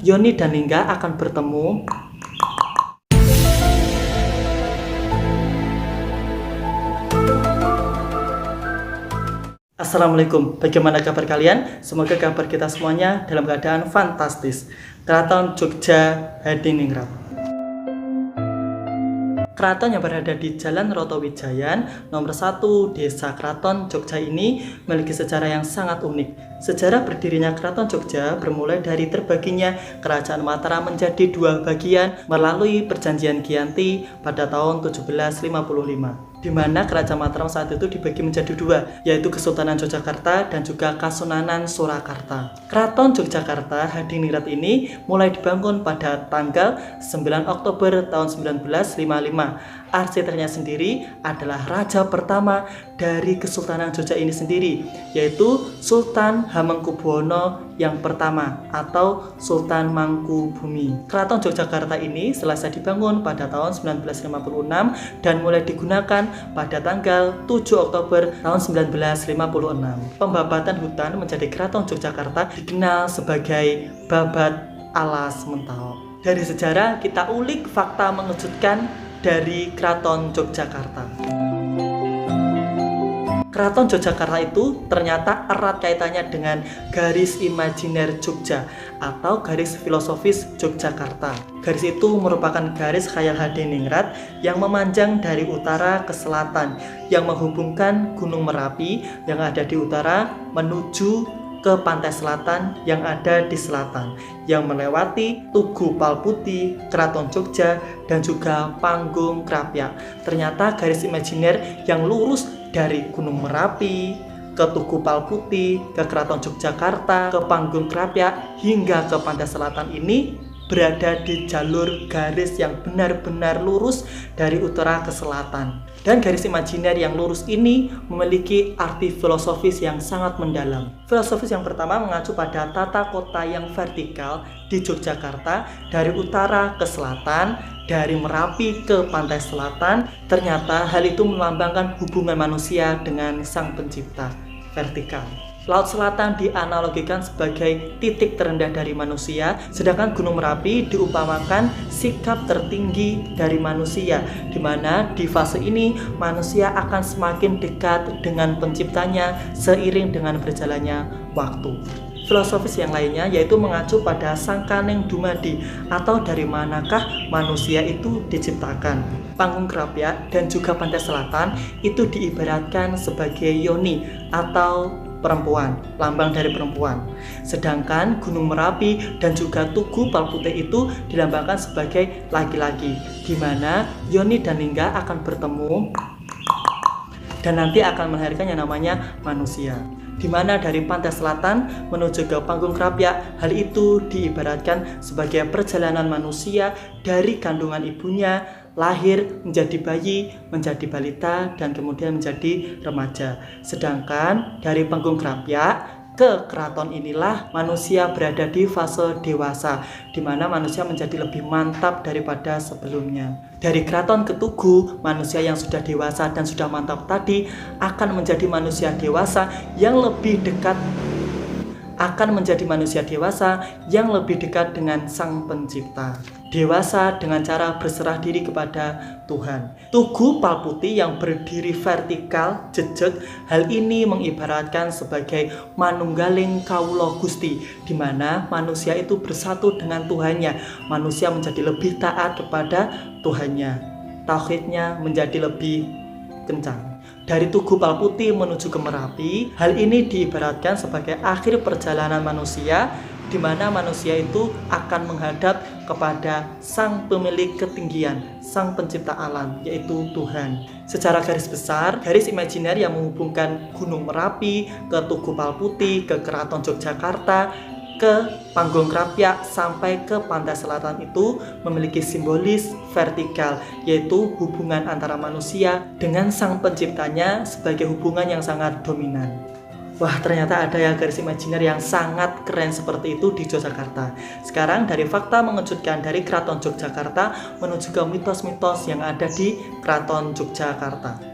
Yoni dan Lingga akan bertemu. Assalamualaikum, bagaimana kabar kalian? Semoga kabar kita semuanya dalam keadaan fantastis. Keraton Jogja Hadiningrat. Keraton yang berada di Jalan Rotowijayan nomor 1 Desa Kraton Jogja ini memiliki sejarah yang sangat unik. Sejarah berdirinya Keraton Jogja bermulai dari terbaginya Kerajaan Mataram menjadi dua bagian melalui Perjanjian Giyanti pada tahun 1755. Di mana Kerajaan Mataram saat itu dibagi menjadi dua, yaitu Kesultanan Yogyakarta dan juga Kasunanan Surakarta. Keraton Yogyakarta Hadiningrat ini mulai dibangun pada tanggal 9 Oktober tahun 1955. Arsitekturnya sendiri adalah raja pertama dari Kesultanan Jogja ini sendiri, yaitu Sultan Hamengkubuwono yang pertama atau Sultan Mangkubumi. Keraton Yogyakarta ini selesai dibangun pada tahun 1956 dan mulai digunakan pada tanggal 7 Oktober tahun 1956. Pembabatan hutan menjadi Keraton Yogyakarta dikenal sebagai Babat Alas Mentawai. Dari sejarah kita ulik fakta mengejutkan dari Keraton Yogyakarta. Keraton Yogyakarta itu ternyata erat kaitannya dengan garis imajiner Jogja atau garis filosofis Yogyakarta. Garis itu merupakan garis khayal Hadiningrat yang memanjang dari utara ke selatan, yang menghubungkan Gunung Merapi yang ada di utara menuju ke pantai selatan yang ada di selatan, yang melewati Tugu Palputi, Keraton Jogja, dan juga Panggung Krapyak. Ternyata garis imajiner yang lurus dari Gunung Merapi ke Tugu Palputi, ke Keraton Yogyakarta, ke Panggung Krapyak, hingga ke pantai selatan ini berada di jalur garis yang benar-benar lurus dari utara ke selatan. Dan garis imajiner yang lurus ini memiliki arti filosofis yang sangat mendalam. Filosofis yang pertama mengacu pada tata kota yang vertikal di Yogyakarta dari utara ke selatan, dari Merapi ke pantai selatan. Ternyata hal itu melambangkan hubungan manusia dengan Sang Pencipta, vertikal. Laut Selatan dianalogikan sebagai titik terendah dari manusia, sedangkan Gunung Merapi diumpamakan sikap tertinggi dari manusia, di mana di fase ini manusia akan semakin dekat dengan penciptanya seiring dengan berjalannya waktu. Filosofis yang lainnya yaitu mengacu pada Sangkaneng Dumadi atau dari manakah manusia itu diciptakan. Panggung Krapyak dan juga pantai selatan itu diibaratkan sebagai yoni atau perempuan, lambang dari perempuan. Sedangkan Gunung Merapi dan juga Tugu Palputi itu dilambangkan sebagai laki-laki, di mana Yoni dan Lingga akan bertemu dan nanti akan melahirkan yang namanya manusia. Di mana dari pantai selatan menuju ke Panggung Krapyak, hal itu diibaratkan sebagai perjalanan manusia dari kandungan ibunya, lahir menjadi bayi, menjadi balita, dan kemudian menjadi remaja. Sedangkan dari Panggung Krapyak ke keraton inilah manusia berada di fase dewasa, di mana manusia menjadi lebih mantap daripada sebelumnya. Dari keraton ke Tugu, manusia yang sudah dewasa dan sudah mantap tadi akan menjadi manusia dewasa yang lebih dekat dengan Sang Pencipta. Dewasa dengan cara berserah diri kepada Tuhan. Tugu Palputi yang berdiri vertikal, jejeg, hal ini mengibaratkan sebagai manunggaling kawula Gusti, di mana manusia itu bersatu dengan Tuhannya. Manusia menjadi lebih taat kepada Tuhannya. Tauhidnya menjadi lebih kencang. Dari Tugu Palputi menuju ke Merapi, hal ini diibaratkan sebagai akhir perjalanan manusia, di mana manusia itu akan menghadap kepada Sang Pemilik Ketinggian, Sang Pencipta Alam, yaitu Tuhan. Secara garis besar, garis imajiner yang menghubungkan Gunung Merapi ke Tugu Palputi, ke Keraton Yogyakarta, ke Panggung Krapyak sampai ke pantai selatan itu memiliki simbolis vertikal, yaitu hubungan antara manusia dengan Sang Penciptanya sebagai hubungan yang sangat dominan. Wah, ternyata ada ya garis imajiner yang sangat keren seperti itu di Yogyakarta. Sekarang dari fakta mengejutkan dari Keraton Yogyakarta menuju ke mitos-mitos yang ada di Keraton Yogyakarta.